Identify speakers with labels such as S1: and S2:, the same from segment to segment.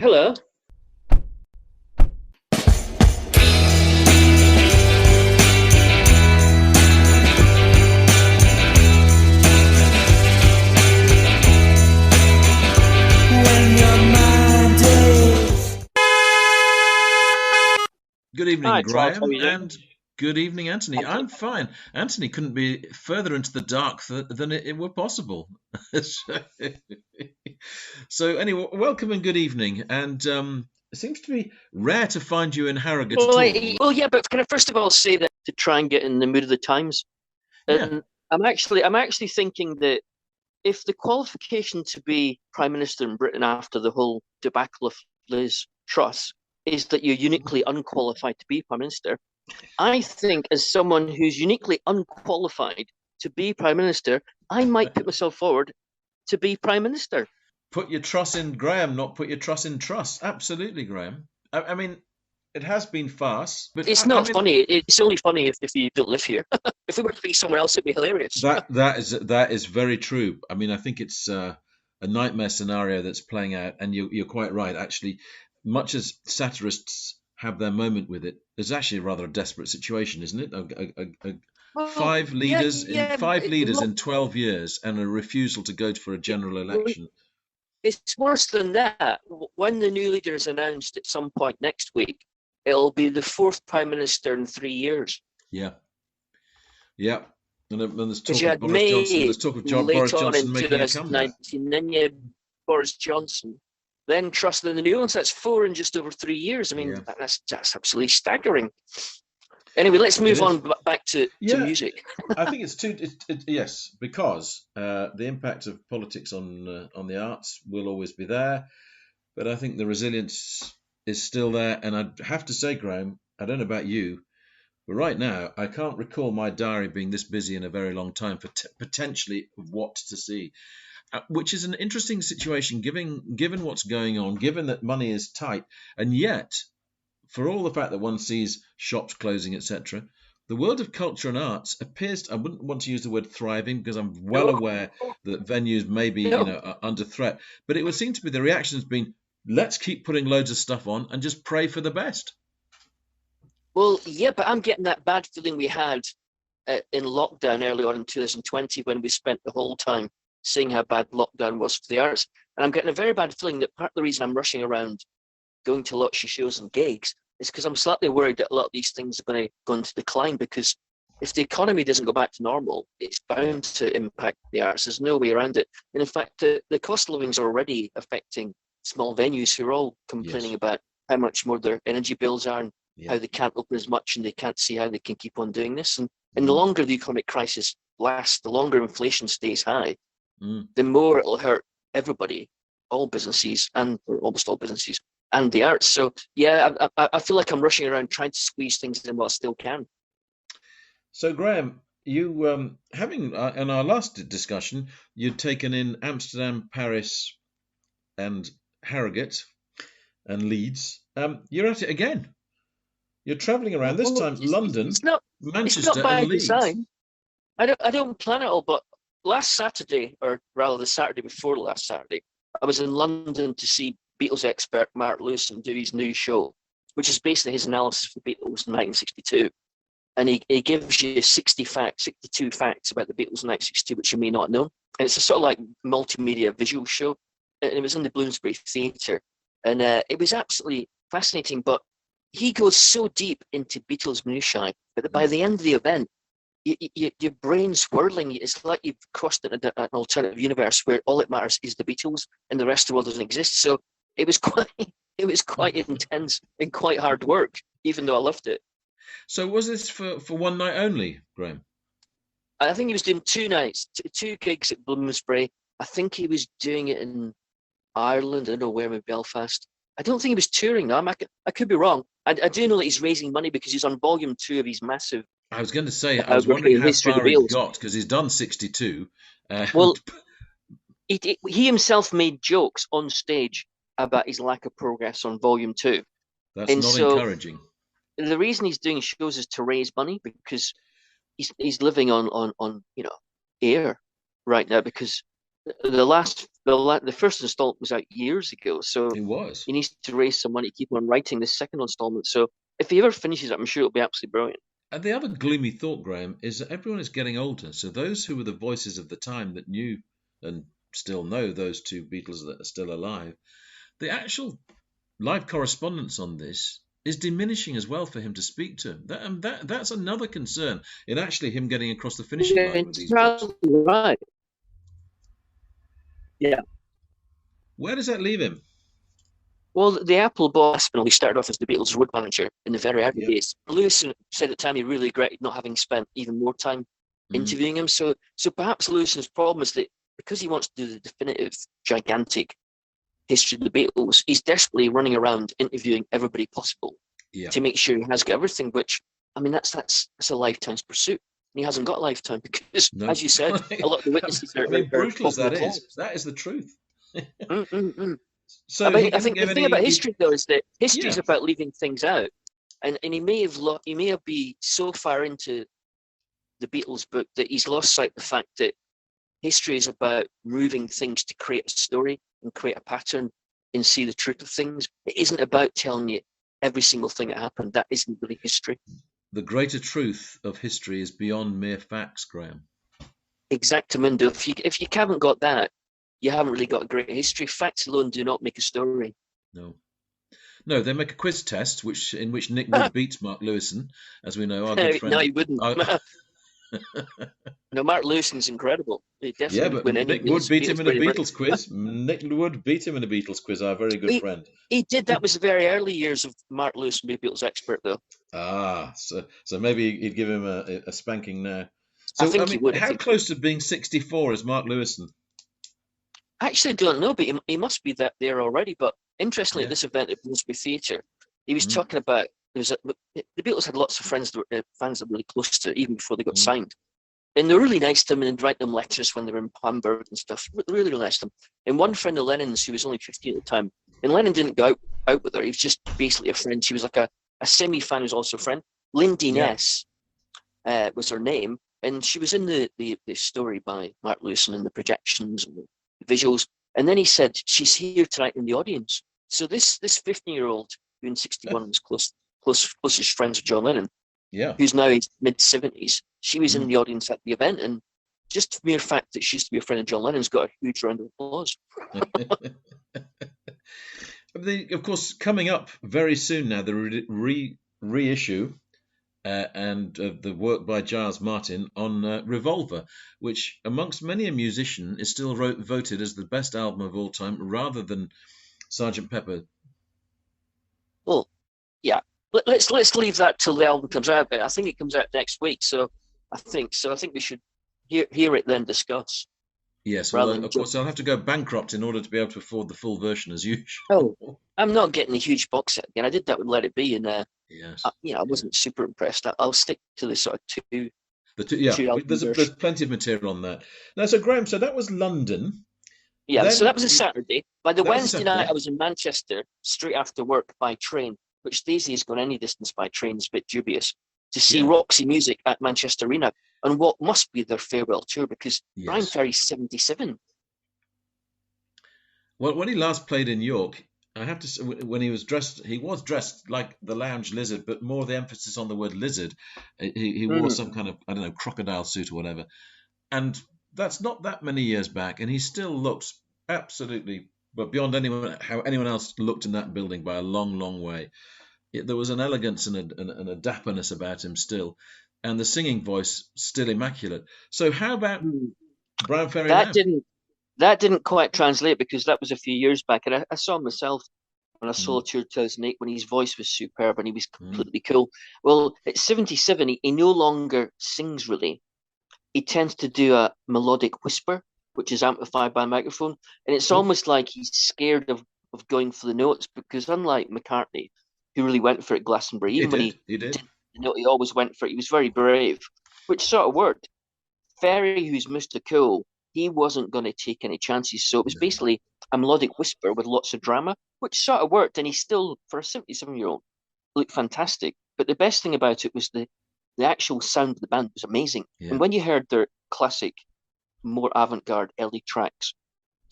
S1: Hello.
S2: Good evening,
S1: Hi, Clout. How are
S2: Graham,
S1: you doing?
S2: and good evening, Anthony.
S1: I'm
S2: I'm fine. Anthony couldn't be further into the dark than it were possible. So, so anyway, welcome and good evening. And it seems to be rare to find you in Harrogate at all.
S1: yeah, but can I first of all say that to try and get in the mood of the times,
S2: Yeah,
S1: and I'm actually thinking that if the qualification to be prime minister in Britain after the whole debacle of Liz Truss is that you're uniquely unqualified to be prime minister, I think as someone who's uniquely unqualified to be prime minister, I might put myself forward to be prime minister.
S2: put your trust in Graham, not put your trust in trust. Absolutely, Graham. I mean, it has been farce, but
S1: It's
S2: I
S1: not
S2: mean,
S1: funny. It's only funny if you don't live here. If we were to be somewhere else, it'd be hilarious.
S2: that is very true. I mean, I think it's a nightmare scenario that's playing out, and you're quite right. Actually, much as satirists have their moment with it, it's actually rather a desperate situation, isn't it?
S1: Well,
S2: Five
S1: yeah,
S2: leaders in
S1: yeah.
S2: 12 years, and a refusal to go for a general election.
S1: It's worse than that. When the new leader is announced at some point next week, it'll be the fourth prime minister in 3 years.
S2: Yeah, yeah. And there's
S1: Because
S2: talk
S1: you
S2: of
S1: had
S2: Boris Johnson.
S1: May
S2: There's talk of Boris
S1: late on
S2: Johnson
S1: in
S2: making a comeback.
S1: 2019, then you had Boris Johnson, then Truss, then the new ones. That's four in just over 3 years. I mean,
S2: Yeah,
S1: that's absolutely staggering. Anyway, let's
S2: it
S1: move
S2: is.
S1: on back to
S2: Yeah,
S1: music.
S2: I think it's too. Yes, because the impact of politics on the arts will always be there, but I think the resilience is still there. And I'd have to say, Graham, I don't know about you, but right now I can't recall my diary being this busy in a very long time for potentially what to see, which is an interesting situation given what's going on, given that money is tight, and yet for all the fact that one sees shops closing, etc., the world of culture and arts appears. I wouldn't want to use the word thriving because I'm well
S1: No,
S2: aware that venues may be,
S1: no.
S2: are under threat. But it would seem to be the reaction has been, let's keep putting loads of stuff on and just pray for the best.
S1: Well, yeah, but I'm getting that bad feeling we had in lockdown early on in 2020 when we spent the whole time seeing how bad lockdown was for the arts. And I'm getting a very bad feeling that part of the reason I'm rushing around going to lots of shows and gigs is because I'm slightly worried that a lot of these things are going to go into decline because if the economy doesn't go back to normal, it's
S2: Yeah,
S1: bound to impact the arts. There's no way around it. And in fact, the cost of living is already affecting small venues who are all complaining
S2: yes,
S1: about how much more their energy bills are and
S2: yeah,
S1: how they can't open as much and they can't see how they can keep on doing this. And the
S2: mm,
S1: longer the economic crisis lasts, the longer inflation stays high,
S2: mm.
S1: the more it'll hurt everybody, all businesses and or almost all businesses and the arts. So yeah, I feel like I'm rushing around trying to squeeze things in while I still can.
S2: So, Graham, you having in our last discussion, you'd taken in Amsterdam, Paris, and Harrogate and Leeds. You're at it again. You're travelling around this
S1: Well,
S2: time London,
S1: it's not
S2: Manchester, and
S1: by
S2: Leeds.
S1: design. I don't plan it all, but last Saturday, or rather the Saturday before last Saturday, I was in London to see Beatles expert Mark Lewisohn do his new show, which is basically his analysis of the Beatles in 1962. And he gives you 60 facts, 62 facts about the Beatles in 1962, which you may not know. And it's a sort of like multimedia visual show. And it was in the Bloomsbury Theatre. And it was absolutely fascinating. But he goes so deep into Beatles minutiae that by
S2: Mm.
S1: the end of the event, your brain's whirling. It's like you've crossed an alternative universe where all that matters is the Beatles and the rest of the world doesn't exist. So it was quite, it was quite intense and quite hard work, even though I loved it.
S2: So was this for one night only, Graham?
S1: I think he was doing 2 nights, two gigs at Bloomsbury. I think he was doing it in Ireland. I don't know where, maybe Belfast. I don't think he was touring. No, I could be wrong. I do know that he's raising money because he's on volume two of his massive
S2: I was going to say, I was wondering
S1: biography and
S2: how
S1: history of
S2: far
S1: the
S2: he's
S1: Beatles.
S2: got because he's done 62, and
S1: Well, he himself made jokes on stage about his lack of progress on volume two.
S2: that's
S1: And
S2: not
S1: so
S2: encouraging.
S1: the reason he's doing shows is to raise money because he's living on air right now because The first installment was out years ago, so
S2: It was.
S1: he needs to raise some money to keep on writing the second installment. So if he ever finishes it, I'm sure it'll be absolutely brilliant.
S2: And the other gloomy thought, Graham, is that everyone is getting older. So those who were the voices of the time that knew and still know those two Beatles that are still alive, the actual live correspondence on this is diminishing as well for him to speak to. That's another concern in actually him getting across the finishing line with
S1: It's
S2: these books.
S1: right. Yeah.
S2: Where does that leave him?
S1: Well, the Apple boss when he started off as the Beatles road manager in the very early
S2: Yeah.
S1: days. Lewisohn said at the time he really regretted not having spent even more time interviewing him. So perhaps Lewisohn's problem is that because he wants to do the definitive, gigantic history of the Beatles, he's desperately running around interviewing everybody possible to make sure he has got everything. Which, I mean, that's a lifetime's pursuit. And he hasn't got a lifetime because, as you said, a lot of the witnesses are.
S2: I mean, brutal as that is the truth.
S1: So I think the thing about history, though, is that history is about leaving things out, and he may have been so far into the Beatles book that he's lost sight of the fact that history is about moving things to create a story and create a pattern and see the truth of things. It isn't about telling you every single thing that happened. That isn't really history.
S2: The greater truth of history is beyond mere facts, Graham.
S1: Exactamundo. If you haven't got that, you haven't really got a great history. Facts alone do not make a story.
S2: No, they make a quiz test, in which Nick Wood beats Mark Lewisohn, as we know. Our good friend.
S1: No, he wouldn't. No, Mark Lewisohn's incredible. He definitely would win any.
S2: Nick Wood beat him in a Beatles quiz. Nick Wood beat him in a Beatles quiz. Our very good friend.
S1: He did. That was the very early years of Mark Lewisohn being a Beatles expert, though.
S2: So maybe he'd give him a spanking now. So
S1: I think he would.
S2: How close to being 64 is Mark Lewisohn?
S1: I actually don't know, but he must be there already. But interestingly, at this event at Bloomsbury Theatre, he was talking about the Beatles had lots of fans that were really close to it, even before they got signed. And they were really nice to him and write them letters when they were in Hamburg and stuff. Really, really nice to him. And one friend of Lennon's, who was only 15 at the time, and Lennon didn't go out with her. He was just basically a friend. She was like a semi-fan who's also a friend. Lindy Ness was her name. And she was in the story by Mark Lewisohn and the projections and the visuals. And then he said, she's here tonight in the audience. So this 15-year-old, who in 61 was closest friends with John Lennon, who's now in his mid-70s, she was in the audience at the event. And just the mere fact that she used to be a friend of John Lennon's got a huge round of applause.
S2: Of course, coming up very soon now, the reissue and the work by Giles Martin on Revolver, which amongst many a musician is still voted as the best album of all time, rather than Sgt. Pepper.
S1: Well, yeah. Let's leave that till the album comes out. But I think it comes out next week, so I think we should hear it then discuss.
S2: Yes, well, of course, I'll have to go bankrupt in order to be able to afford the full version, as usual.
S1: Oh, I'm not getting a huge box set again. I did that with Let It Be, and I wasn't super impressed. I'll stick to the sort of two.
S2: There's plenty of material on that. Now, so Graham, so that was London.
S1: Yeah, so that was a Saturday. By the Wednesday night, I was in Manchester straight after work by train, which these days going any distance by train is a bit dubious, to see Roxy Music at Manchester Arena on what must be their farewell tour, because Brian Ferry's 77.
S2: Well, when he last played in York, I have to say, when he was dressed like the lounge lizard, but more the emphasis on the word lizard. He wore some kind of, I don't know, crocodile suit or whatever. And that's not that many years back, and he still looks absolutely, but beyond how anyone else looked in that building by a long, long way. There was an elegance and a dapperness about him still, and the singing voice still immaculate. So how about Brian Ferry now?
S1: That didn't quite translate, because that was a few years back, and I saw him myself when I saw Tour 2008 when his voice was superb and he was completely cool. Well, at 77, he no longer sings really. He tends to do a melodic whisper, which is amplified by a microphone, and it's almost like he's scared of going for the notes, because unlike McCartney, who really went for it at Glastonbury, even when he did the note, he always went for it. He was very brave, which sort of worked. Ferry, who's Mr. Cool, he wasn't going to take any chances, so it was basically a melodic whisper with lots of drama, which sort of worked, and he still, for a 77-year-old, looked fantastic. But the best thing about it was the actual sound of the band was amazing. And when you heard their classic, more avant-garde early tracks,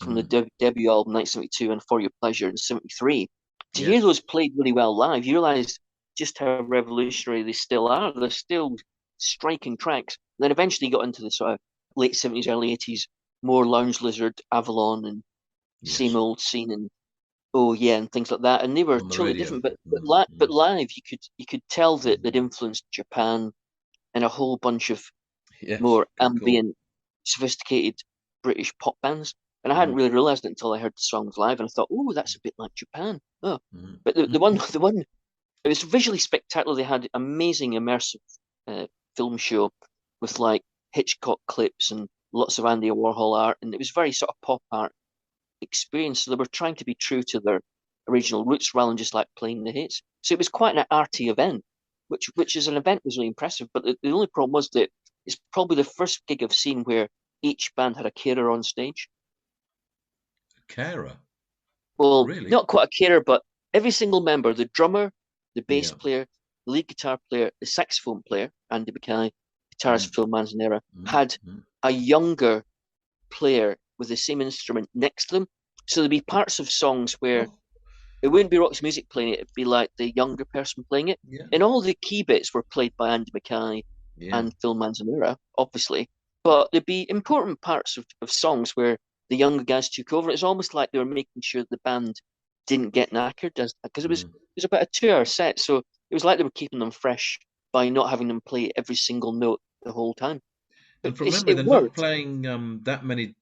S1: from the debut album 1972 and For Your Pleasure in 73. To hear
S2: Yes.
S1: those played really well live, you realise just how revolutionary they still are. They're still striking tracks. And then eventually got into the sort of late 70s, early 80s, more Lounge Lizard, Avalon, and Same
S2: Yes.
S1: Old Scene, and Oh Yeah, and things like that. And they were
S2: On the
S1: totally
S2: radio.
S1: different. But live, you could tell that they'd influenced Japan and a whole bunch of
S2: Yes.
S1: more
S2: Good call.
S1: ambient, sophisticated British pop bands. And I hadn't really realised it until I heard the songs live, and I thought, oh, that's a bit like Japan. Oh, but the one, it was visually spectacular. They had amazing immersive film show with like Hitchcock clips and lots of Andy Warhol art, and it was very sort of pop art experience. So they were trying to be true to their original roots rather than just like playing the hits. So it was quite an arty event, which is an event was really impressive. But the only problem was that it's probably the first gig I've seen where each band had a carer on stage.
S2: Carer.
S1: Well,
S2: Really?
S1: not quite a carer, but every single member, the drummer, the bass
S2: Yeah.
S1: player, the lead guitar player, the saxophone player, Andy Mackay, guitarist Phil Manzanera, had a younger player with the same instrument next to them. So there'd be parts of songs where it wouldn't be Roxy Music playing it, it'd be like the younger person playing it.
S2: Yeah.
S1: And all the key bits were played by Andy Mackay
S2: Yeah.
S1: and Phil Manzanera, obviously. But there'd be important parts of songs where the younger guys took over. It's almost like they were making sure the band didn't get knackered because it was about a 2 hour set. So it was like they were keeping them fresh by not having them play every single note the whole time.
S2: And from memory, they're not playing that many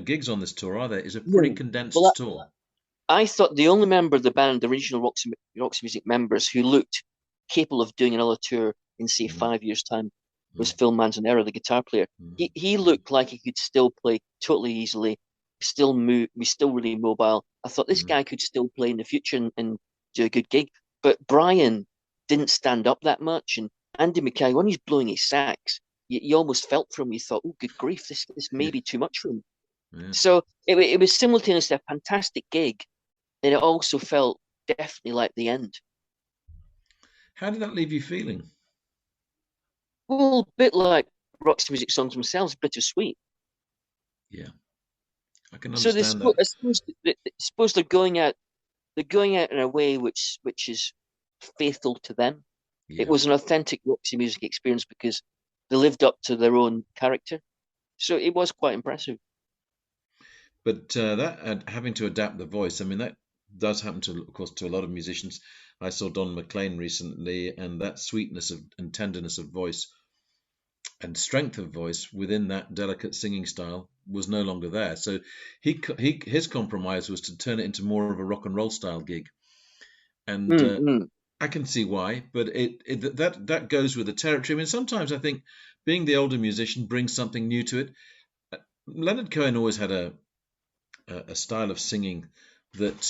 S2: gigs on this tour, are they? It's a pretty condensed tour.
S1: I thought the only member of the band, the original Roxy Music members, who looked capable of doing another tour in, say, 5 years' time was Phil Manzanera, the guitar player. He looked like he could still play totally easily, still move, was still really mobile. I thought this guy could still play in the future and do a good gig. But Brian didn't stand up that much. And Andy Mackay, when he's blowing his sax, you almost felt for him. You thought, oh, good grief, this may be too much for him. Yeah. So it was simultaneously a fantastic gig, and it also felt definitely like the end.
S2: How did that leave you feeling?
S1: Well, a bit like Roxy Music songs themselves, bittersweet.
S2: Yeah, I can understand that.
S1: I suppose they're going out in a way which is faithful to them. Yeah. It was an authentic Roxy Music experience because they lived up to their own character. So it was quite impressive.
S2: But that having to adapt the voice, I mean, that does happen of course, to a lot of musicians. I saw Don McLean recently, and that sweetness and tenderness of voice and strength of voice within that delicate singing style was no longer there. So his compromise was to turn it into more of a rock and roll style gig. And I can see why, but that goes with the territory. I mean, sometimes I think being the older musician brings something new to it. Leonard Cohen always had a style of singing that,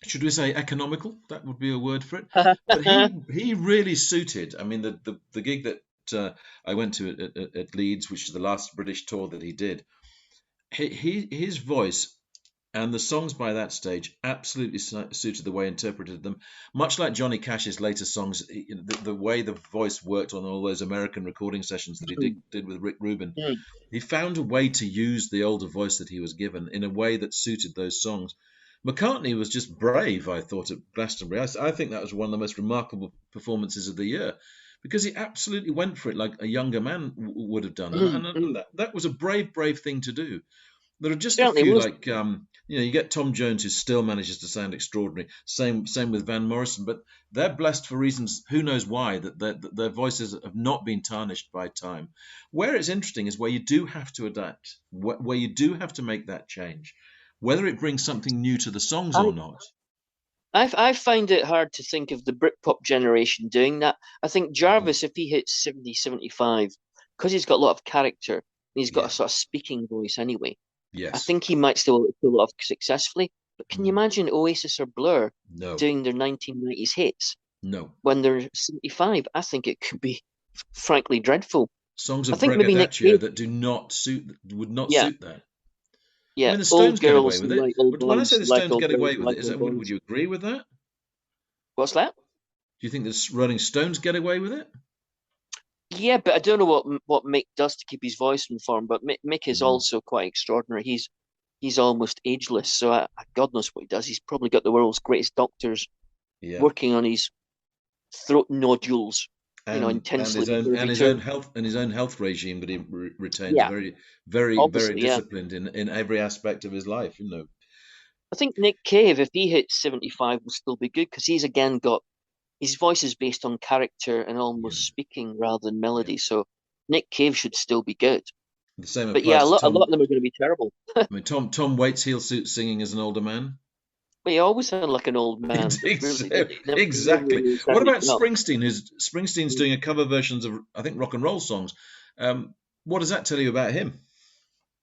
S2: should we say economical? That would be a word for it. But he really suited. I mean, the gig that I went to at Leeds, which is the last British tour that he did, his voice and the songs by that stage absolutely suited the way he interpreted them. Much like Johnny Cash's later songs, the way the voice worked on all those American recording sessions that he did with Rick Rubin, he found a way to use the older voice that he was given in a way that suited those songs. McCartney was just brave, I thought, at Glastonbury. I think that was one of the most remarkable performances of the year, because he absolutely went for it like a younger man would have done. And that was a brave thing to do. There are just a few, like, you get Tom Jones, who still manages to sound extraordinary. Same with Van Morrison, but they're blessed for reasons, who knows why, that their voices have not been tarnished by time. Where it's interesting is where you do have to adapt, where you do have to make that change, whether it brings something new to the songs or not.
S1: I find it hard to think of the Britpop generation doing that. I think Jarvis, if he hits 70, 75, because he's got a lot of character, and he's got a sort of speaking voice anyway, I think he might still pull it off successfully. But can you imagine Oasis or Blur doing their 1990s hits?
S2: No.
S1: When they're 75, I think it could be, frankly, dreadful.
S2: Songs of Bregadaccio that would not suit that.
S1: Yeah,
S2: I mean, the Stones get away with it. When I say the Stones get away with it, would you agree with that?
S1: What's that?
S2: Do you think the Rolling Stones get away with it?
S1: Yeah, but I don't know what Mick does to keep his voice in form. But Mick is also quite extraordinary. He's he's almost ageless. So God knows what he does. He's probably got the world's greatest doctors
S2: Yeah.
S1: working on his throat nodules,
S2: And
S1: intensely
S2: his own
S1: before he returns.
S2: health regime that he retains,
S1: Yeah,
S2: very very
S1: obviously, yeah.
S2: disciplined in every aspect of his life.
S1: I think Nick Cave, if he hits 75, will still be good because he's again got his voice is based on character and
S2: Yeah,
S1: almost speaking rather than
S2: yeah.
S1: melody. So Nick Cave should still be good.
S2: The same
S1: But yeah,
S2: applies to
S1: a lot
S2: Tom.
S1: of them are going to be terrible.
S2: I mean, Tom Waits heel suit singing as an older man.
S1: But he always sounded like an old man, but really, did he? Never
S2: Exactly.
S1: really
S2: What
S1: sounded
S2: about
S1: enough.
S2: Springsteen? Springsteen's doing a cover versions of, I think, rock and roll songs. What does that tell you about him?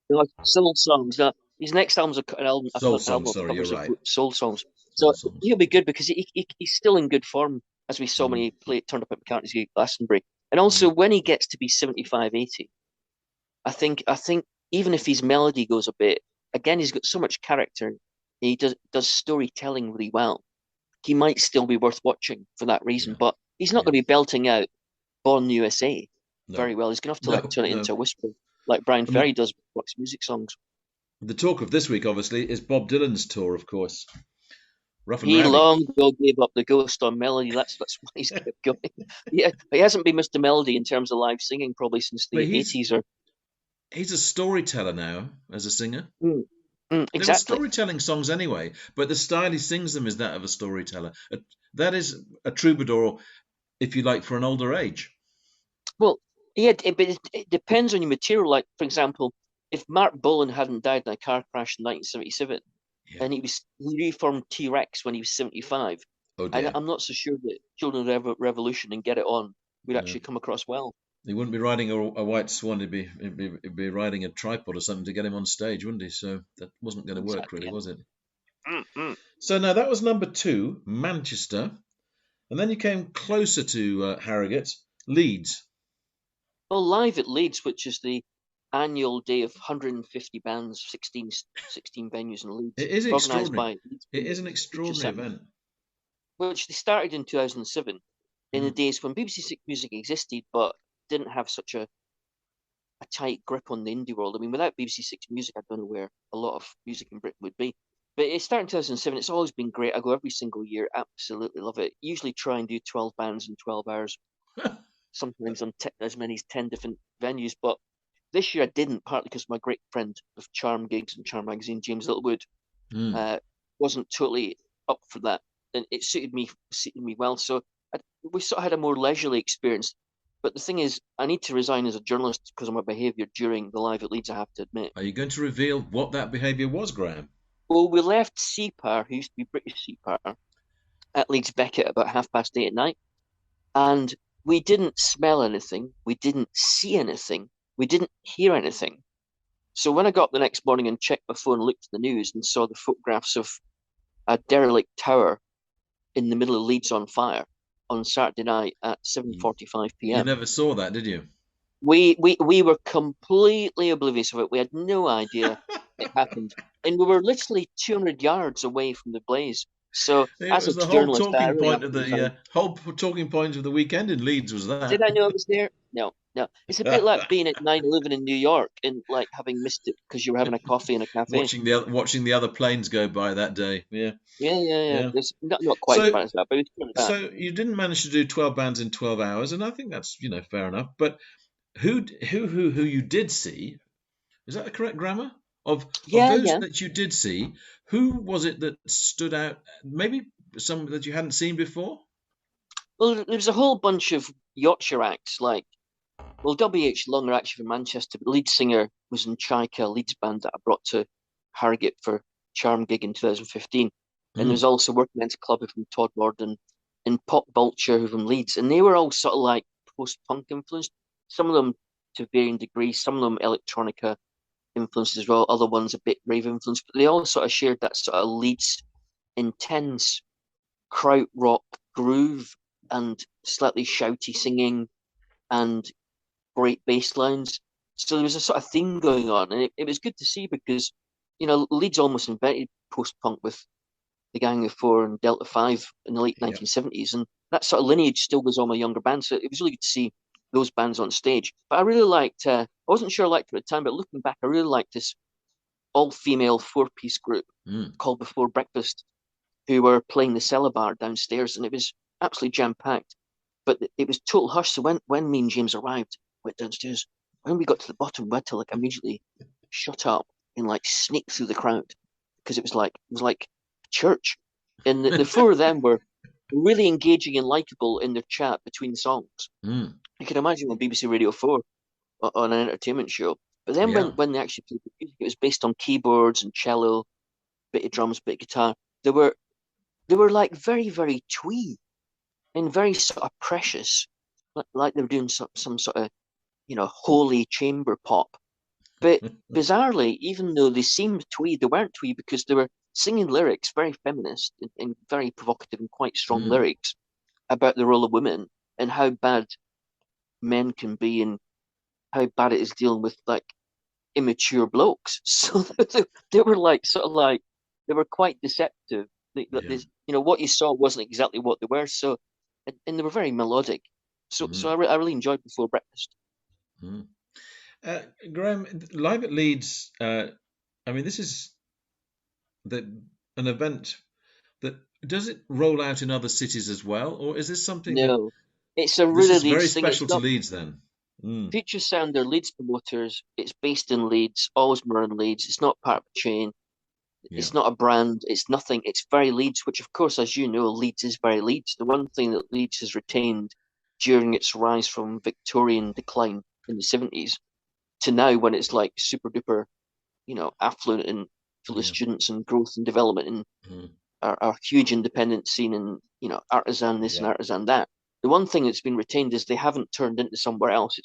S1: Like soul songs. His next album's an album,
S2: Soul
S1: an album
S2: songs.
S1: of
S2: Sorry, you're
S1: covers of
S2: right.
S1: soul songs.
S2: Soul
S1: So
S2: songs.
S1: he'll be good because he's still in good form, as we saw when
S2: Mm,
S1: he turned up at McCartney's Glastonbury. And also
S2: mm,
S1: when he gets to be 75, 80, I think even if his melody goes a bit, again, he's got so much character. He does storytelling really well. He might still be worth watching for that reason,
S2: yeah,
S1: but he's not
S2: yeah.
S1: going to be belting out Born USA
S2: No,
S1: very well. He's going to have to
S2: no,
S1: turn it
S2: no.
S1: into a whisper, like Brian
S2: I mean,
S1: Ferry does with Roxy music songs.
S2: the talk of this week, obviously, is Bob Dylan's tour, of course. Rough and
S1: He
S2: rowdy.
S1: long ago gave up the ghost on melody. That's why he's kept going. Yeah, he hasn't been Mr. Melody in terms of live singing probably since
S2: But
S1: the 80s or
S2: he's a storyteller now as a singer.
S1: mm,
S2: They were
S1: exactly.
S2: storytelling songs anyway, but the style he sings them is that of a storyteller. That is a troubadour, if you like, for an older age.
S1: Well, yeah, but it depends on your material. Like, for example, if Mark Bolan hadn't died in a car crash in 1977
S2: Yeah.
S1: and he reformed T Rex when he was 75,
S2: Oh
S1: and
S2: dear.
S1: I'm not so sure that Children of the Revolution and Get It On would
S2: No.
S1: actually come across well.
S2: He wouldn't be riding a white swan. He'd be riding a tripod or something to get him on stage, wouldn't he? So that wasn't going to work,
S1: Exactly.
S2: really,
S1: Yeah.
S2: was it?
S1: Mm-mm.
S2: So now that was number 2, Manchester, and then you came closer to Harrogate, Leeds.
S1: Well, Live at Leeds, which is the annual day of 150 bands, 16 venues in Leeds,
S2: It is
S1: organised
S2: extraordinary.
S1: by Leeds
S2: It is
S1: Music,
S2: an
S1: which is
S2: extraordinary event.
S1: which they started in 2007, in the
S2: Mm.
S1: days when BBC Six Music existed, but didn't have such a tight grip on the indie world. I mean, without BBC Six Music, I don't know where a lot of music in Britain would be. But it started in 2007. It's always been great. I go every single year. Absolutely love it. Usually try and do 12 bands in 12 hours, sometimes on as many as 10 different venues. But this year I didn't, partly because my great friend of Charm Gigs and Charm Magazine, James Littlewood,
S2: Mm.
S1: wasn't totally up for that. And it suited me well. So we sort of had a more leisurely experience. But the thing is, I need to resign as a journalist because of my behaviour during the Live at Leeds, I have to admit.
S2: Are you going to reveal what that behaviour was, Graham?
S1: Well, we left CPAR, who used to be British CPAR, at Leeds Beckett about 8:30 at night. And we didn't smell anything. We didn't see anything. We didn't hear anything. So when I got up the next morning and checked my phone, looked at the news and saw the photographs of a derelict tower in the middle of Leeds on fire on Saturday night at
S2: You,
S1: 7:45
S2: you
S1: p.m.
S2: never saw that, did you?
S1: We were completely oblivious of it. We had no idea it happened, and we were literally 200 yards away from the blaze. So,
S2: It
S1: as a
S2: was the whole
S1: journalist, I
S2: talking
S1: really
S2: point
S1: have
S2: of
S1: to
S2: the
S1: resign.
S2: whole talking point of the weekend in Leeds was
S1: Did
S2: that.
S1: I know it was there? No, no. It's a bit like being at 9/11 in New York and like having missed it because you were having a coffee in a cafe.
S2: Watching the other planes go by that day. Yeah,
S1: Yeah, yeah, yeah.
S2: yeah.
S1: It's not quite as
S2: So
S1: bad as that, but it's kind of that.
S2: so you didn't manage to do 12 bands in 12 hours, and I think that's fair enough. But who you did see? Is that the correct grammar? Of
S1: Yeah,
S2: those
S1: yeah.
S2: that you did see, who was it that stood out? Maybe some that you hadn't seen before.
S1: Well, there was a whole bunch of Yorkshire acts like, well, W.H. Long are actually from Manchester, but the lead singer was in Chaika, a Leeds band that I brought to Harrogate for Charm Gig in 2015. And there was
S2: Mm.
S1: also Working Men's Club from Todd Morden and Pop Vulture who from Leeds. And they were all sort of like post-punk influenced. Some of them to varying degrees, some of them electronica influenced as well, other ones a bit rave influenced, but they all sort of shared that sort of Leeds intense krautrock groove and slightly shouty singing and great bass lines. So there was a sort of theme going on, and it was good to see because, Leeds almost invented post punk with the Gang of Four and Delta Five in the late
S2: Yeah.
S1: 1970s, and that sort of lineage still goes on with younger bands. So it was really good to see those bands on stage. But I really liked. I wasn't sure I liked them at the time, but looking back, I really liked this all-female four-piece group called Before Breakfast, who were playing the cellar bar downstairs, and it was absolutely jam-packed. But it was total hush. So when me and James arrived, went downstairs. When we got to the bottom, we had to like immediately shut up and like sneak through the crowd because it was like church. And the four of them were really engaging and likable in their chat between songs. You can imagine on BBC Radio 4 on an entertainment show. But then when they actually played the music, it was based on keyboards and cello, bit of drums, bit of guitar. They were like very, very twee and very sort of precious, like they were doing some sort of, holy chamber pop. But bizarrely, even though they seemed twee, they weren't twee because they were singing lyrics, very feminist and very provocative and quite strong lyrics about the role of women and how bad men can be and how bad it is dealing with like immature blokes. So they were like sort of like they were quite deceptive. What you saw wasn't exactly what they were. So, and they were very melodic. So I really enjoyed Before Breakfast.
S2: Graham, live at Leeds. This is an event that does it roll out in other cities as well, or is this something?
S1: No, it's a
S2: this
S1: really
S2: is very
S1: Leeds thing.
S2: special to Leeds then.
S1: Future Sound, they're Leeds promoters. It's based in Leeds, always more in Leeds. It's not part of a chain. It's not a brand. It's nothing. It's very Leeds, which of course, as you know, Leeds is very Leeds. The one thing that Leeds has retained during its rise from Victorian decline in the 70s to now, when it's like super duper, affluent and full of students and growth and development and our huge independent scene and artisan this and artisan that. The one thing that's been retained is they haven't turned into somewhere else.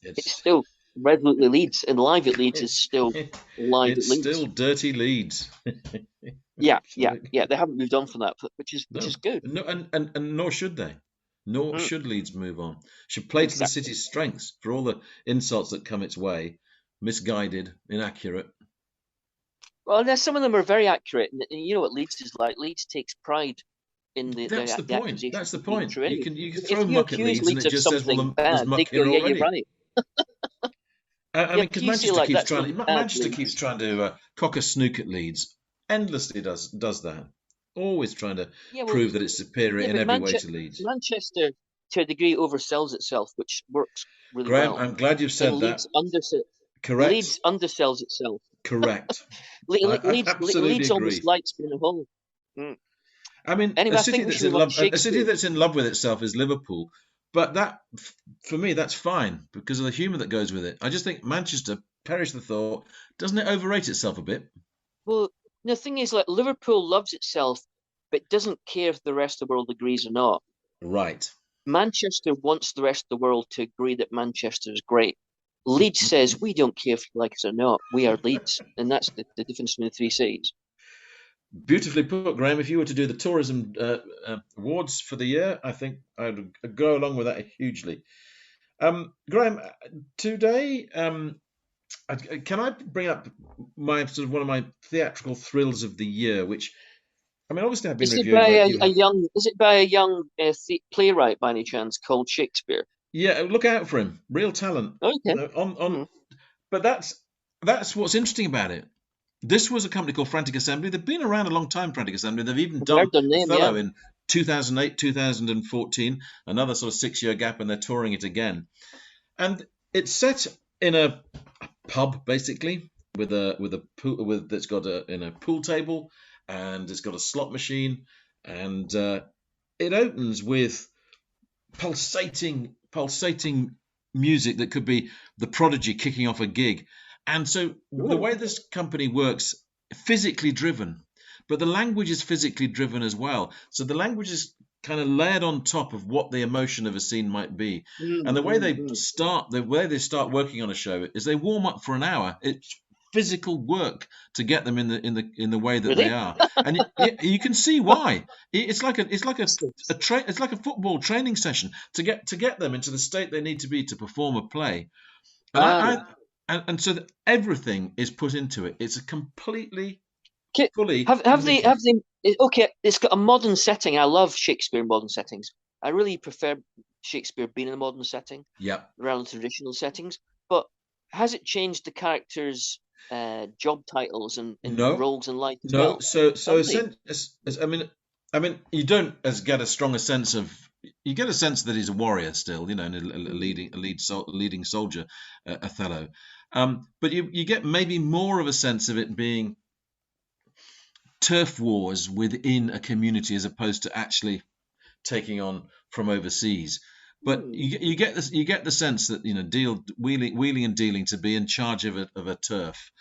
S1: It's still resolutely Leeds, and live at Leeds is still live at Leeds.
S2: It's still dirty Leeds.
S1: yeah. They haven't moved on from that, which is good.
S2: No, and nor should they. Nor should Leeds move on. Should play to the city's strengths for all the insults that come its way. Misguided, inaccurate.
S1: Well, some of them are very accurate, and you know what Leeds is like. Leeds takes pride in the.
S2: That's the point. That's the point. You can throw
S1: if
S2: muck at Leeds and it just says, "Well, there's muck here already."
S1: You're right.
S2: Because Manchester keeps trying to cock a snook at Leeds. Endlessly does that. Always trying to prove that it's superior in every way to Leeds.
S1: Manchester, to a degree, oversells itself, which works really
S2: Graham,
S1: well.
S2: I'm glad you've said that.
S1: Correct. Leeds undersells itself.
S2: Correct.
S1: Leeds almost likes being a home.
S2: Anyway, a city that's in love with itself is Liverpool. But that, for me, that's fine because of the humour that goes with it. I just think Manchester, perish the thought, doesn't it overrate itself a bit?
S1: Well, the thing is, like, Liverpool loves itself, but doesn't care if the rest of the world agrees or not.
S2: Right.
S1: Manchester wants the rest of the world to agree that Manchester is great. Leeds says, we don't care if you like us or not. We are Leeds. And that's the difference between the three cities.
S2: Beautifully put, Graham. If you were to do the tourism awards for the year, I think I'd go along with that hugely. Graham, today, can I bring up one of my theatrical thrills of the year? Which, obviously, I've been reviewing.
S1: Is it by a young playwright by any chance called Shakespeare?
S2: Yeah, look out for him. Real talent.
S1: Okay.
S2: But that's what's interesting about it. This was a company called Frantic Assembly. They've been around a long time, Frantic Assembly. They've even done Othello in 2008, 2014, another sort of 6-year gap, and they're touring it again. And it's set in a pub, basically, with a pool that's got a pool table, and it's got a slot machine, and it opens with pulsating music that could be the Prodigy kicking off a gig. And so the way this company works, physically driven, but the language is physically driven as well. So the language is kind of layered on top of what the emotion of a scene might be. And the way they start working on a show is they warm up for an hour. It's physical work to get them in the way that they are, and you can see why. It's like a football training session to get them into the state they need to be to perform a play. And so that everything is put into it. It's a completely fully.
S1: Have they? Okay, it's got a modern setting. I love Shakespeare in modern settings. I really prefer Shakespeare being in a modern setting.
S2: Yeah.
S1: Rather than traditional settings. But has it changed the characters' job titles and
S2: No,
S1: roles in life as
S2: no.
S1: well.
S2: So
S1: Don't they?
S2: I mean, you don't as get a stronger sense of. You get a sense that he's a warrior still, and a leading soldier, Othello. But you get maybe more of a sense of it being turf wars within a community as opposed to actually taking on from overseas. But you get this, you get the sense that wheeling and dealing to be in charge of a turf,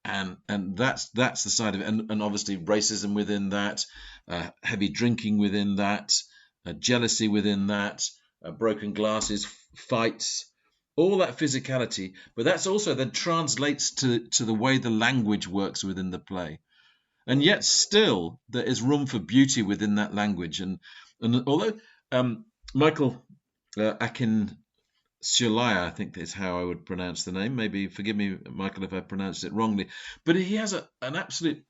S2: and that's the side of it, and obviously racism within that, heavy drinking within that, jealousy within that, broken glasses, fights, all that physicality. But that's also then translates to the way the language works within the play. And yet still there is room for beauty within that language. And although Michael Akin Sulaya, I think is how I would pronounce the name. Maybe forgive me, Michael, if I pronounced it wrongly. But he has an absolute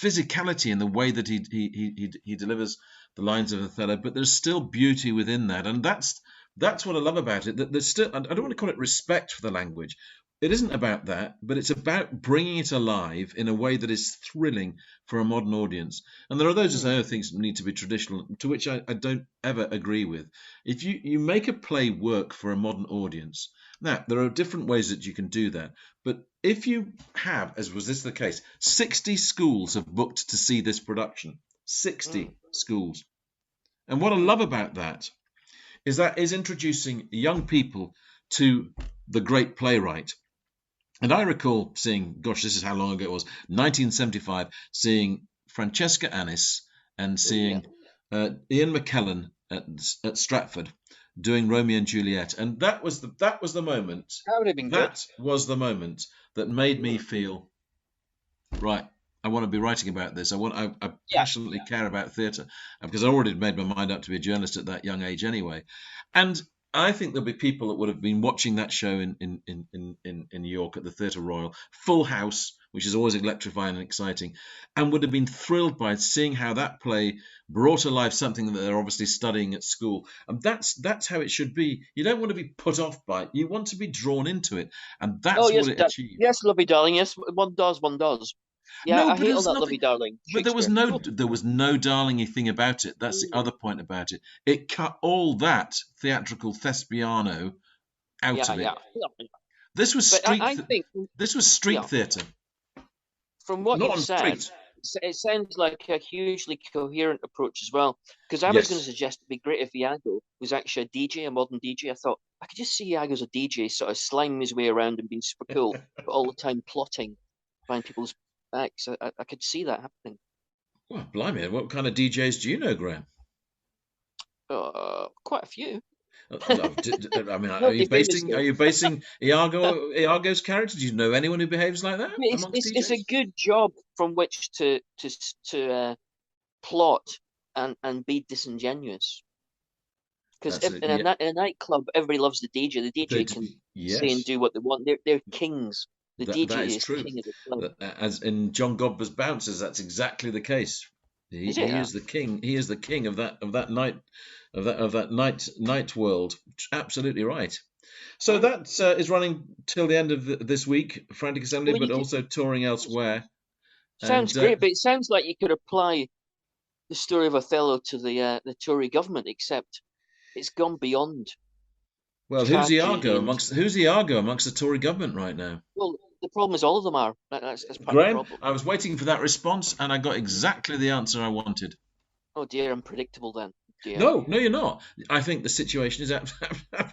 S2: physicality in the way that he delivers the lines of Othello. But there's still beauty within that, and that's what I love about it. That there's still, I don't want to call it respect for the language. It isn't about that, but it's about bringing it alive in a way that is thrilling for a modern audience. And there are those who say, oh, things need to be traditional, to which I don't ever agree with. If you make a play work for a modern audience, now there are different ways that you can do that. But if you have, as was this the case, 60 schools have booked to see this production, 60 schools. And what I love about that is introducing young people to the great playwright. And I recall seeing, gosh, this is how long ago it was, 1975, seeing Francesca Annis and seeing Ian McKellen at Stratford doing Romeo and Juliet, and that was the moment.
S1: That would have been
S2: That
S1: good.
S2: was the moment that made me feel right. I want to be writing about this. I passionately care about theatre, because I already made my mind up to be a journalist at that young age anyway, and I think there'll be people that would have been watching that show in New York at the Theatre Royal, full house, which is always electrifying and exciting, and would have been thrilled by seeing how that play brought alive something that they're obviously studying at school. And that's how it should be. You don't want to be put off by it. You want to be drawn into it, and that's what it achieved.
S1: Yes, lovey darling. Yes, one does. Yeah,
S2: No,
S1: I
S2: but
S1: hate all
S2: there's
S1: that
S2: nothing.
S1: lovey darling.
S2: But there was no darlingy thing about it. That's the other point about it. It cut all that theatrical thespiano out of it.
S1: Yeah.
S2: This was
S1: But
S2: street.
S1: I think
S2: This was street theatre.
S1: from what
S2: Not
S1: you've
S2: on
S1: said,
S2: street.
S1: it sounds like a hugely coherent approach as well. Because I was going to
S2: Yes.
S1: suggest it'd be great if Iago was actually a DJ, a modern DJ. I thought I could just see Iago as a DJ, sort of sliming his way around and being super cool, but all the time plotting behind people's backs. I could see that happening.
S2: Well, blimey, what kind of DJs do you know, Graham?
S1: Quite a few.
S2: I mean, are
S1: Nobody
S2: you
S1: famous
S2: basing
S1: though.
S2: Iago's character? Do you know anyone who behaves like that amongst
S1: It's a
S2: DJs?
S1: good job from which to plot and be disingenuous. Because
S2: That's it. Yeah.
S1: in a nightclub, everybody loves the DJ. The DJ can say and
S2: Yes,
S1: do what they want. They're kings. The
S2: that
S1: DJ
S2: is
S1: is
S2: true.
S1: king of the club.
S2: As in John Godber's Bouncers, that's exactly the case.
S1: Is it?
S2: He is the king. He is the king of that night world. Absolutely right. So that is running till the end of this week, Frantic Assembly,
S1: Well,
S2: but also touring elsewhere.
S1: sounds
S2: And
S1: great, but it sounds like you could apply the story of Othello to the Tory government, except it's gone beyond
S2: well,
S1: tragedy and
S2: who's Iago amongst the Tory government right now?
S1: well, the problem is all of them are. That's part of the
S2: Graham,
S1: problem.
S2: I was waiting for that response, and I got exactly the answer I wanted.
S1: Oh dear, unpredictable then. Dear.
S2: No, you're not. I think the situation is. I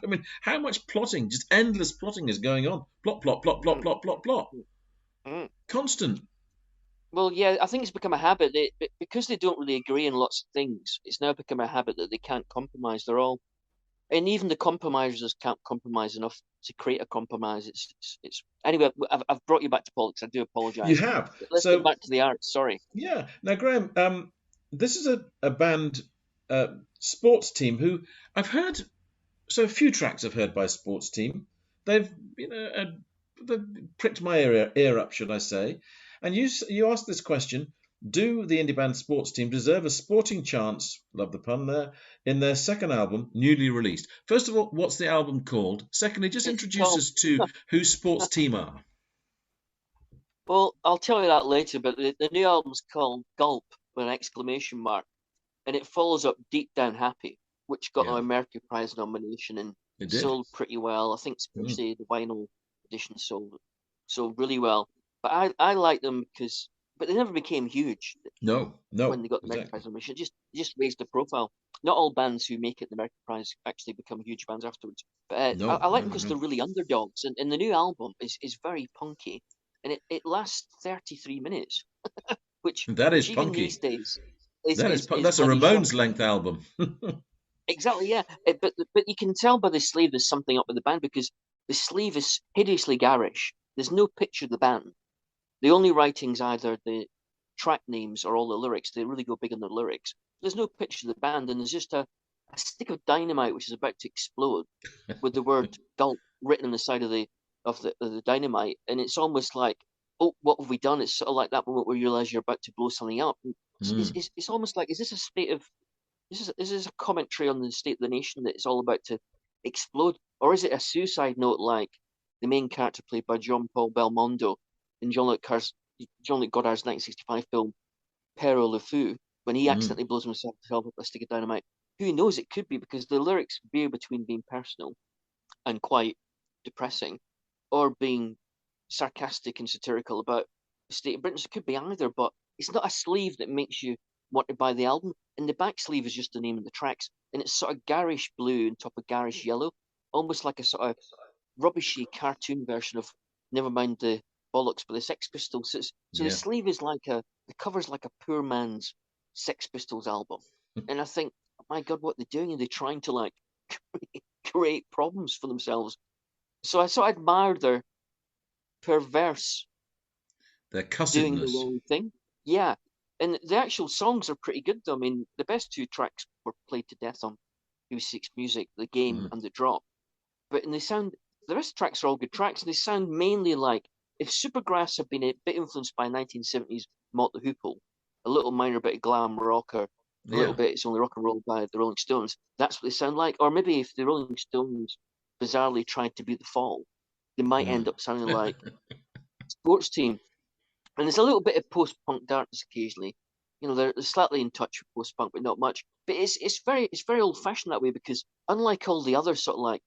S2: mean, how much plotting, just endless plotting, is going on? Plot, plot, plot, plot, plot, plot, plot.
S1: Mm.
S2: Constant.
S1: Well, yeah, I think it's become a habit. Because they don't really agree on lots of things, it's now become a habit that they can't compromise. And even the compromisers can't compromise enough to create a compromise. It's anyway. I've brought you back to politics. I do
S2: You
S1: apologise.
S2: have.
S1: Let's
S2: So
S1: get back to the arts. Sorry.
S2: yeah. Now, Graham, this is a band, sports team who I've heard. So a few tracks I've heard by sports team. They've they've pricked my ear up, should I say? And you asked this question: do the indie band sports team deserve a sporting chance? Love the pun there. In their second album, newly released. First of all, what's the album called? Secondly, just
S1: It's
S2: introduce
S1: called
S2: us to who sports team are.
S1: Well, I'll tell you that later, but the new album's called Gulp with an exclamation mark, and it follows up Deep Down Happy, which got
S2: Yeah,
S1: an Mercury Prize nomination and
S2: it did.
S1: sold pretty well. I think
S2: Mm.
S1: especially the vinyl edition sold really well. But I like them but they never became huge
S2: No,
S1: when
S2: no,
S1: they got the Mercury
S2: exactly.
S1: Prize nomination. It just raised the profile. Not all bands who make it the Mercury Prize actually become huge bands afterwards. But
S2: No,
S1: I like
S2: no,
S1: them
S2: no,
S1: because they're
S2: no.
S1: really underdogs, and the new album is very punky, and it lasts 33 minutes, which
S2: That is
S1: which even these
S2: punky.
S1: days is
S2: That's a
S1: bloody short.
S2: Ramones length album.
S1: Exactly, yeah. But you can tell by the sleeve there's something up with the band because the sleeve is hideously garish. There's no picture of the band. The only writing's either the track names or all the lyrics. They really go big on the lyrics. There's no picture of the band, and there's just a stick of dynamite which is about to explode with the word "Gulp" written on the side of the dynamite, and it's almost like, oh, what have we done? It's sort of like that moment where you realize you're about to blow something up.
S2: Mm.
S1: It's almost like, is this a state of this is a commentary on the state of the nation that it's all about to explode, or is it a suicide note like the main character played by John Paul Belmondo in Jean-Luc Godard's 1965 film Pere Le Fou, when he
S2: Mm.
S1: accidentally blows himself up with a stick of dynamite? Who knows? It could be because the lyrics veer between being personal and quite depressing, or being sarcastic and satirical about the state of Britain. So it could be either, but it's not a sleeve that makes you want to buy the album. And the back sleeve is just the name of the tracks, and it's sort of garish blue on top of garish yellow, almost like a sort of rubbishy cartoon version of never mind the bollocks, but the Sex Pistols. So the
S2: Yeah.
S1: sleeve is the cover's like a poor man's Sex Pistols album, and I think, my God, what they're doing? Are they trying to like create problems for themselves? So I sort of admire their perverse
S2: Their
S1: doing the
S2: cussedness.
S1: wrong thing. Yeah. And the actual songs are pretty good though. I mean, the best two tracks were played to death on BBC Music, The Game
S2: Mm.
S1: and The Drop. But and they sound the rest of the tracks are all good tracks, and they sound mainly like if Supergrass had been a bit influenced by 1970s Motley Hoople, a little minor bit of glam rock or a little
S2: Yeah.
S1: bit it's only rock and roll by the Rolling Stones, that's what they sound like. Or maybe if the Rolling Stones bizarrely tried to be the Fall, they might end
S2: Mm.
S1: up sounding like Sports Team. And there's a little bit of post-punk darkness occasionally. You know, they're slightly in touch with post-punk, but not much. But it's very old-fashioned that way because unlike all the other sort of like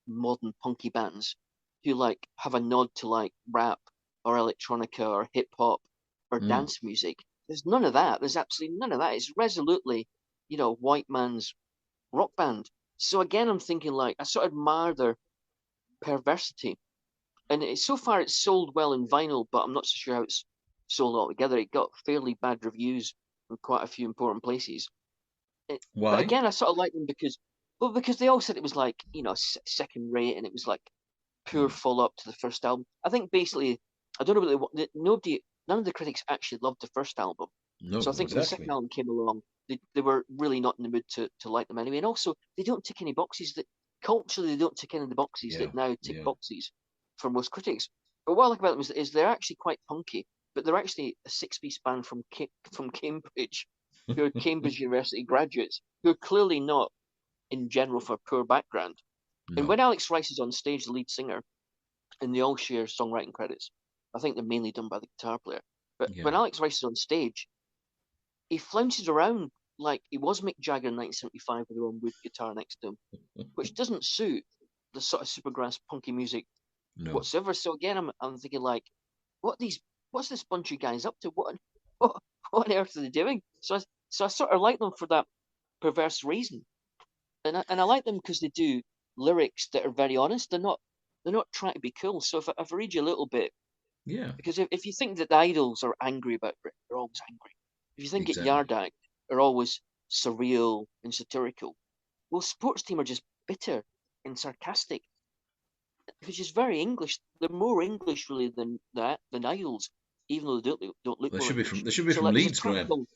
S1: modern punky bands who like have a nod to like rap or electronica or hip hop or
S2: Mm.
S1: dance music, there's none of that. There's absolutely none of that. It's resolutely, white man's rock band. So again, I'm thinking like I sort of admire their perversity, and so far it's sold well in vinyl, but I'm not so sure how it's sold altogether. It got fairly bad reviews from quite a few important places. But
S2: Why?
S1: again, I sort of like them because they all said it was like second rate, and it was like poor
S2: Mm.
S1: follow up to the first album. I think basically, I don't know what none of the critics actually loved the first album. So
S2: No,
S1: I think when the second
S2: exactly.
S1: album came along, they were really not in the mood to like them anyway. And also, they don't tick any boxes that culturally they don't tick any of the boxes
S2: Yeah.
S1: that now tick
S2: Yeah.
S1: boxes for most critics. But what I like about them is they're actually quite punky, but they're actually a six-piece band from Cambridge, who are Cambridge University graduates, who are clearly not in general for a poor background. And
S2: No.
S1: when Alex Rice is on stage, the lead singer, and they all share songwriting credits. I think they're mainly done by the guitar player. But
S2: Yeah.
S1: when Alex Rice is on stage, he flounces around like he was Mick Jagger in 1975 with a own wood guitar next to him, which doesn't suit the sort of supergrass punky music
S2: No.
S1: whatsoever. So again, I'm thinking like, what's this bunch of guys up to? What, what on earth are they doing? So I sort of like them for that perverse reason, and I like them because they do lyrics that are very honest. They're not trying to be cool. So if I read you a little bit,
S2: Yeah.
S1: because if you think that the idols are angry about Britain, they're always angry. If you think that
S2: Exactly.
S1: Yard Act are always surreal and satirical, well, Sports Team are just bitter and sarcastic, which is very English. They're more English really than idols, even though they don't look
S2: They
S1: more
S2: should be from.
S1: English.
S2: They should be
S1: So
S2: from
S1: like, there's a
S2: Leeds,
S1: track
S2: Graham.
S1: called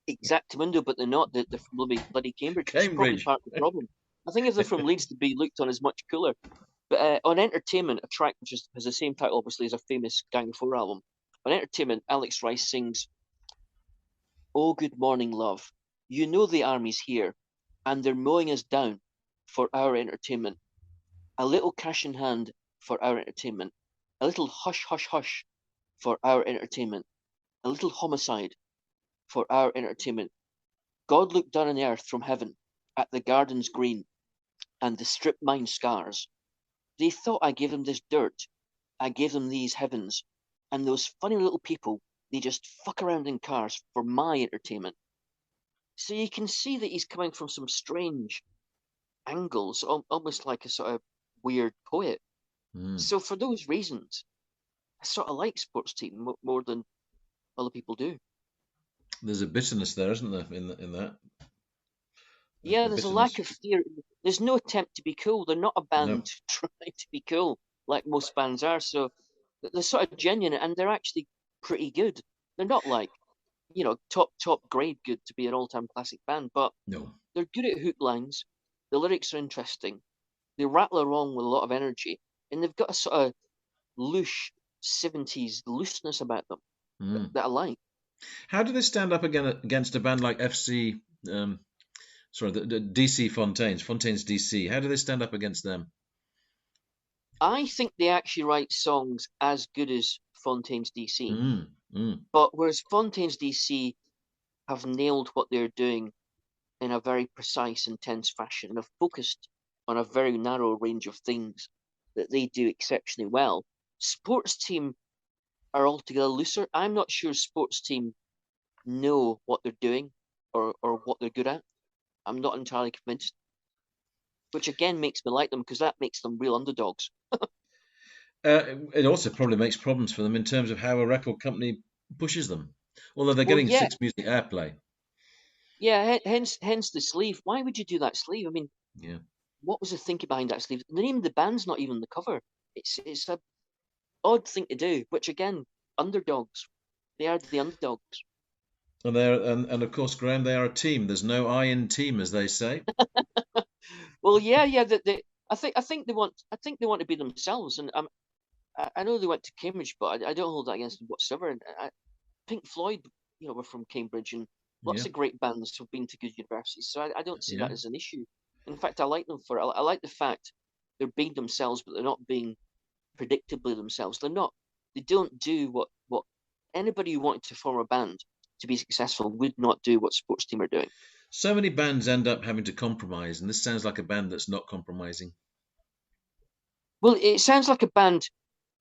S1: Exactamundo, but they're not. They're from bloody Cambridge, which is probably
S2: Cambridge.
S1: part of the problem. I think if they're from Leeds, they'd be looked on as much cooler. But on Entertainment, a track which has the same title, obviously, as a famous Gang of Four album. On Entertainment, Alex Rice sings, "Oh, good morning, love. You know the army's here, and they're mowing us down for our entertainment. A little cash in hand for our entertainment. A little hush, hush, hush for our entertainment, a little homicide for our entertainment. God looked down on the earth from heaven at the gardens green and the stripped mine scars. They thought I gave them this dirt. I gave them these heavens. And those funny little people, they just fuck around in cars for my entertainment. So you can see that he's coming from some strange angles, almost like a sort of weird poet. So for those reasons, I sort of like Sports Team more than other people do.
S2: There's a bitterness there, isn't there, in that?
S1: Yeah, there's a lack of fear. There's no attempt to be cool. They're not a band trying to be cool like most bands are. So they're sort of genuine, and they're actually pretty good. They're not like, top grade good to be an all-time classic band, but they're good at hook lines. The lyrics are interesting. They rattle along with a lot of energy, and they've got a sort of loose 70s looseness about them that I like.
S2: How do they stand up against a band like the DC Fontaines DC? How do they stand up against them?
S1: I think they actually write songs as good as Fontaines DC. But whereas Fontaines DC have nailed what they're doing in a very precise, intense fashion and have focused on a very narrow range of things that they do exceptionally well, Sports Team are altogether looser. I'm not sure Sports Team know what they're doing or what they're good at. I'm not entirely convinced. Which again makes me like them, because that makes them real underdogs.
S2: It also probably makes problems for them in terms of how a record company pushes them. Although they're getting 6 Music airplay.
S1: Yeah, hence the sleeve. Why would you do that sleeve? I mean, what was the thinking behind that sleeve? The name of the band's not even the cover. It's a odd thing to do, which again, underdogs. They are the underdogs.
S2: And and of course, Graham, they are a team. There's no I in team, as they say.
S1: Well, yeah. I think they want to be themselves, and I know they went to Cambridge, but I don't hold that against them whatsoever. And Pink Floyd, were from Cambridge, and lots of great bands have been to good universities, so I don't see that as an issue. In fact, I like them for it. I like the fact they're being themselves, but they're not being predictably themselves. They don't do what anybody who wanted to form a band to be successful would not do what Sports Team are doing.
S2: So many bands end up having to compromise, and this sounds like a band that's not compromising.
S1: Well, it sounds like a band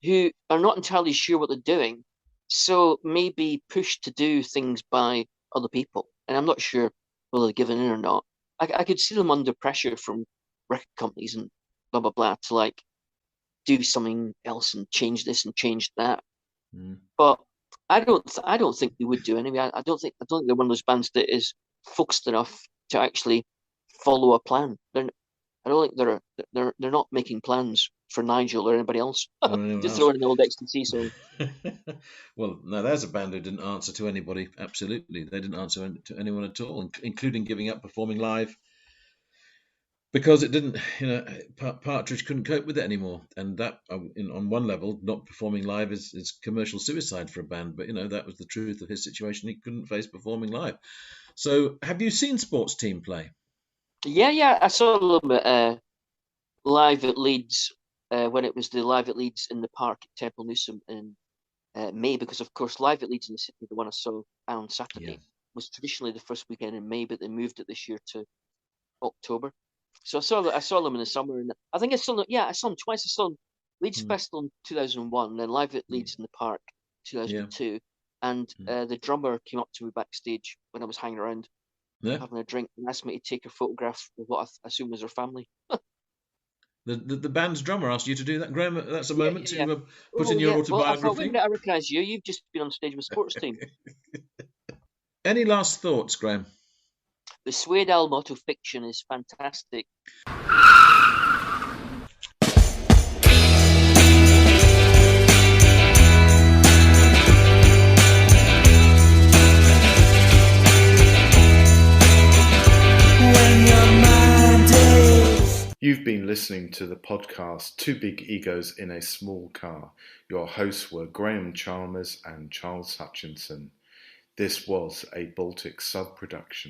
S1: who are not entirely sure what they're doing, so maybe pushed to do things by other people. And I'm not sure whether they're given in or not. I could see them under pressure from record companies and blah blah blah to like do something else and change this and change that. But I don't think they would do anyway. I don't think they're one of those bands that is focused enough to actually follow a plan. I don't think they're not making plans for Nigel or anybody else. Just throw in an old ecstasy song.
S2: Well, no, there's a band who didn't answer to anybody. Absolutely, they didn't answer to anyone at all, including giving up performing live because it didn't. Partridge couldn't cope with it anymore, and that, on one level, not performing live is commercial suicide for a band. But that was the truth of his situation. He couldn't face performing live. So, have you seen Sports Team play?
S1: Yeah, I saw a little bit live at Leeds when it was the Live at Leeds in the park at Temple Newsam in May, because of course Live at Leeds in the city, the one I saw on Saturday, was traditionally the first weekend in May, but they moved it this year to October. So I saw them in the summer, and I think I saw them twice. I saw them Leeds Festival in 2001, then Live at Leeds in the park 2002, and the drummer came up to me backstage when I was hanging around having a drink and asked me to take a photograph with what I assume was her family.
S2: The band's drummer asked you to do that, Graham. That's a moment to put in your autobiography.
S1: Well, I thought, wait a minute, I recognise you. You've just been on stage with Sports Team.
S2: Any last thoughts, Graham?
S1: The Suede Al motto fiction is fantastic.
S3: You've been listening to the podcast Two Big Egos in a Small Car. Your hosts were Graham Chalmers and Charles Hutchinson. This was a Baltic sub-production.